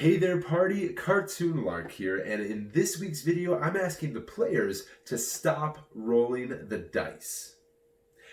Hey there party, Cartoon Lark here, and in this week's video I'm asking the players to stop rolling the dice.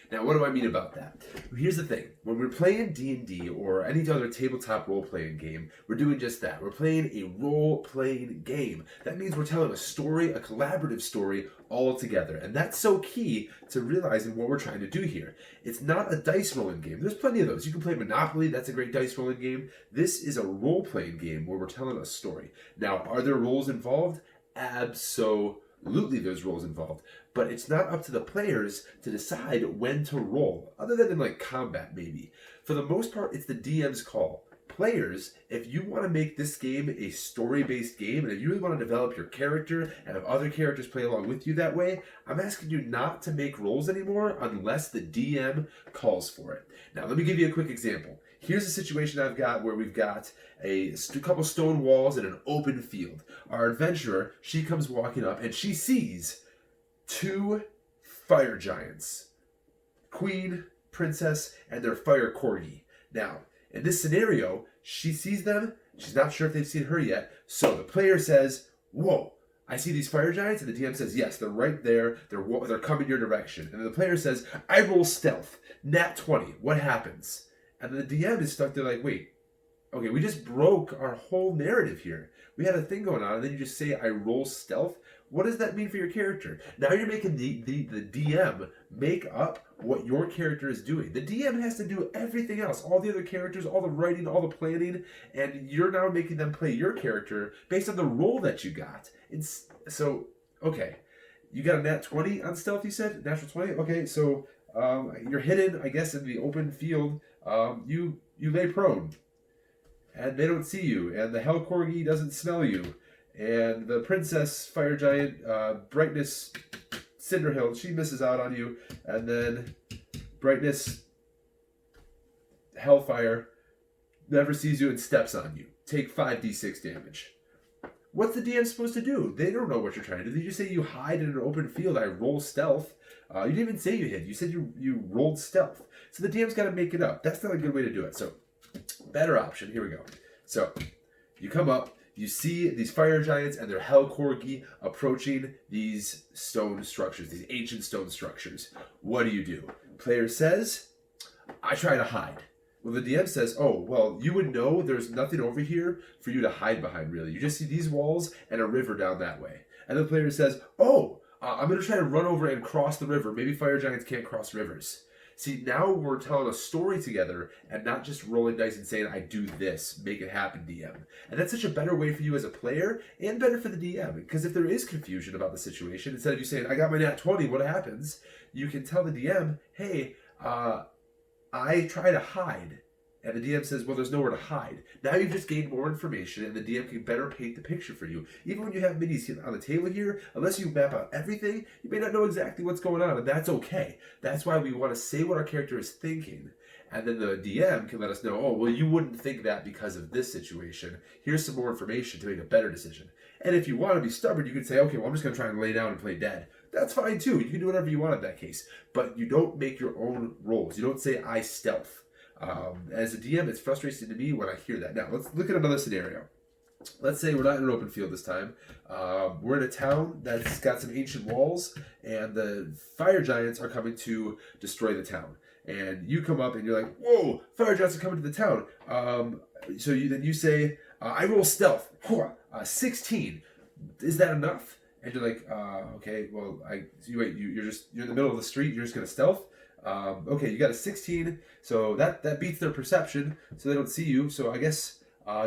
Now what do I mean about that? Here's the thing, when we're playing D&D or any other tabletop role-playing game, we're doing just that. We're playing a role-playing game. That means we're telling a story, a collaborative story, all together. And that's so key to realizing what we're trying to do here. It's not a dice rolling game. There's plenty of those. You can play Monopoly, that's a great dice rolling game. This is a role-playing game where we're telling a story. Now, are there roles involved? Absolutely there's roles involved, but it's not up to the players to decide when to roll, other than in like combat maybe. For the most part, it's the DM's call. Players, if you want to make this game a story-based game, and if you really want to develop your character and have other characters play along with you that way, I'm asking you not to make rolls anymore unless the DM calls for it. Now, let me give you a quick example. Here's a situation I've got where we've got a couple stone walls and an open field. Our adventurer, she comes walking up and she sees two fire giants, queen, princess, and their fire corgi. Now, in this scenario, she sees them. She's not sure if they've seen her yet. So the player says, "Whoa, I see these fire giants," and the DM says, "Yes, they're right there. They're coming your direction." And the player says, "I roll stealth, nat 20. What happens?" And the DM is stuck there like, wait, okay, we just broke our whole narrative here. We had a thing going on, and then you just say, "I roll stealth." What does that mean for your character? Now you're making the DM make up what your character is doing. The DM has to do everything else, all the other characters, all the writing, all the planning, and you're now making them play your character based on the role that you got. Okay, you got a nat 20 on stealth, you said? Natural 20? Okay, so you're hidden, I guess, in the open field. You lay prone, and they don't see you, and the Hell Corgi doesn't smell you, and the Princess Fire Giant, Brightness Cinderhill, she misses out on you, and then Brightness Hellfire never sees you and steps on you. Take 5d6 damage. What's the DM supposed to do? They don't know what you're trying to do. They just say you hide in an open field. I roll stealth. You didn't even say you hid. You said you rolled stealth. So the DM's got to make it up. That's not a good way to do it. So, better option. Here we go. So, you come up. You see these fire giants and their Hell Corgi approaching these stone structures, these ancient stone structures. What do? Player says, "I try to hide." Well, the DM says, "Oh, well, you would know there's nothing over here for you to hide behind, really. You just see these walls and a river down that way." And the player says, "Oh, I'm going to try to run over and cross the river. Maybe fire giants can't cross rivers." See, now we're telling a story together and not just rolling dice and saying, "I do this, make it happen, DM." And that's such a better way for you as a player and better for the DM. Because if there is confusion about the situation, instead of you saying, "I got my nat 20, what happens?" You can tell the DM, "Hey, I try to hide." And the DM says, "Well, there's nowhere to hide." Now you've just gained more information and the DM can better paint the picture for you. Even when you have minis on the table here, unless you map out everything, you may not know exactly what's going on, and that's okay. That's why we want to say what our character is thinking. And then the DM can let us know, "Oh, well, you wouldn't think that because of this situation. Here's some more information to make a better decision." And if you want to be stubborn, you can say, "Okay, well, I'm just going to try and lay down and play dead." That's fine too. You can do whatever you want in that case. But you don't make your own rolls. You don't say, "I stealth." As a DM, it's frustrating to me when I hear that. Now, let's look at another scenario. Let's say we're not in an open field this time. We're in a town that's got some ancient walls, and the fire giants are coming to destroy the town. And you come up and you're like, "Whoa, fire giants are coming to the town." So you say, "I roll stealth, 16. Is that enough?" And you're like, "Okay, well, you're in the middle of the street. You're just gonna stealth." Okay, you got a 16, so that beats their perception, so they don't see you. So I guess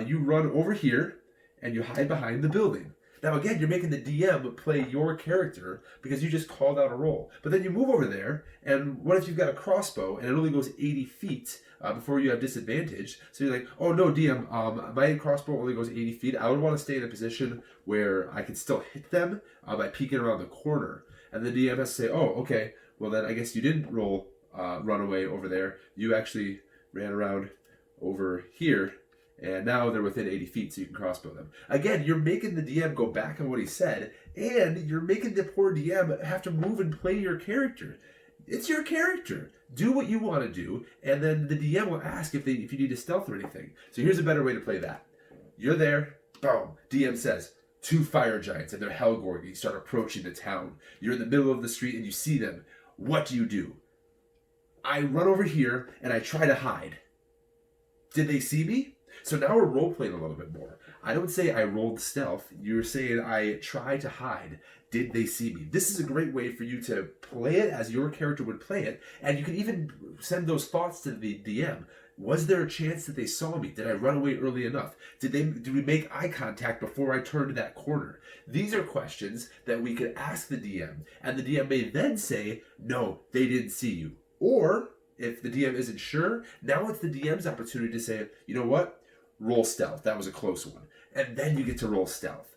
you run over here and you hide behind the building. Now again, you're making the DM play your character because you just called out a roll. But then you move over there, and what if you've got a crossbow and it only goes 80 feet before you have disadvantage? So you're like, "Oh no, DM, my crossbow only goes 80 feet. I would want to stay in a position where I can still hit them by peeking around the corner." And the DM has to say, "Oh, okay. Well, then I guess you didn't run away over there. You actually ran around over here, and now they're within 80 feet, so you can crossbow them." Again, you're making the DM go back on what he said, and you're making the poor DM have to move and play your character. It's your character. Do what you want to do, and then the DM will ask if you need to stealth or anything. So here's a better way to play that. You're there. Boom. DM says, 2 fire giants and they're Hellgorging start approaching the town. You're in the middle of the street and you see them. What do? I run over here and I try to hide. Did they see me? So now we're role-playing a little bit more. I don't say I rolled stealth. You're saying I tried to hide. Did they see me? This is a great way for you to play it as your character would play it. And you can even send those thoughts to the DM. Was there a chance that they saw me? Did I run away early enough? Did we make eye contact before I turned that corner? These are questions that we could ask the DM. And the DM may then say, no, they didn't see you. Or, if the DM isn't sure, now it's the DM's opportunity to say, you know what? Roll stealth. That was a close one. And then you get to roll stealth.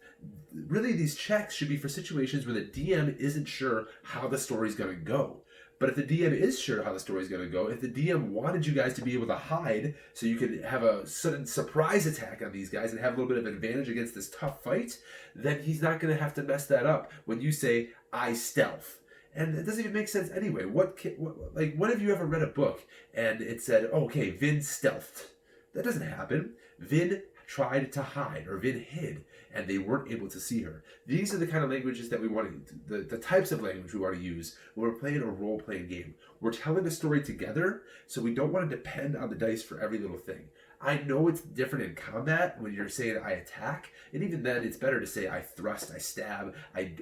Really, these checks should be for situations where the DM isn't sure how the story's going to go. But if the DM is sure how the story's going to go, if the DM wanted you guys to be able to hide so you could have a sudden surprise attack on these guys and have a little bit of advantage against this tough fight, then he's not going to have to mess that up when you say, I stealth. And it doesn't even make sense anyway. When have you ever read a book and it said, oh, okay, Vin stealthed? That doesn't happen. Vin tried to hide, or Vin hid, and they weren't able to see her. These are the kind of languages that we want to, the types of language we want to use when we're playing a role-playing game. We're telling a story together, so we don't want to depend on the dice for every little thing. I know it's different in combat when you're saying I attack, and even then it's better to say I thrust, I stab, I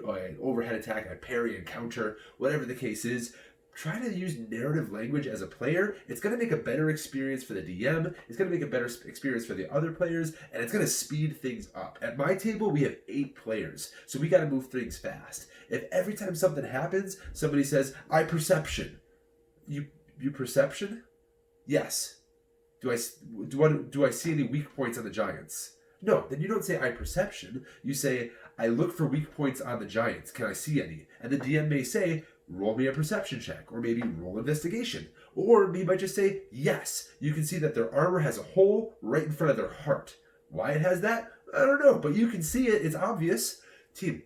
overhead attack, I parry and counter, whatever the case is. Try to use narrative language as a player. It's going to make a better experience for the DM. It's going to make a better experience for the other players, and it's going to speed things up. At my table, we have 8 players, so we got to move things fast. If every time something happens, somebody says, I perception. You perception? Yes. Do I see any weak points on the giants? No, then you don't say I perception. You say, I look for weak points on the giants. Can I see any? And the DM may say, roll me a perception check, or maybe roll investigation. Or he might just say, yes, you can see that their armor has a hole right in front of their heart. Why it has that? I don't know, but you can see it. It's obvious. Team,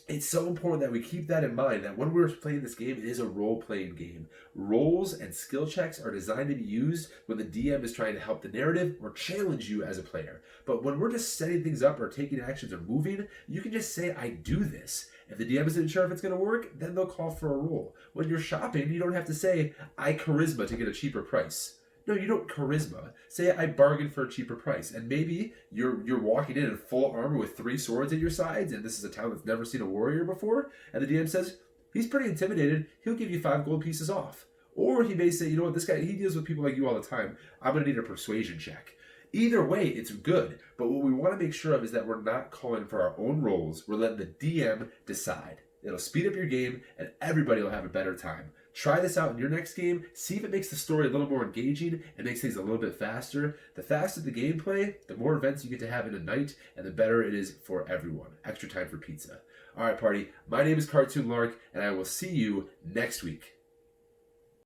it's so important that we keep that in mind, that when we're playing this game, it is a role-playing game. Rolls and skill checks are designed to be used when the DM is trying to help the narrative or challenge you as a player. But when we're just setting things up or taking actions or moving, you can just say, I do this. If the DM isn't sure if it's going to work, then they'll call for a roll. When you're shopping, you don't have to say, I charisma to get a cheaper price. No, you don't charisma. Say, I bargained for a cheaper price. And maybe you're walking in full armor with 3 swords at your sides, and this is a town that's never seen a warrior before, and the DM says, he's pretty intimidated, he'll give you 5 gold pieces off. Or he may say, you know what, this guy, he deals with people like you all the time, I'm going to need a persuasion check. Either way, it's good, but what we want to make sure of is that we're not calling for our own rolls, we're letting the DM decide. It'll speed up your game, and everybody will have a better time. Try this out in your next game. See if it makes the story a little more engaging and makes things a little bit faster. The faster the gameplay, the more events you get to have in a night, and the better it is for everyone. Extra time for pizza. All right, party. My name is Cartoon Lark, and I will see you next week.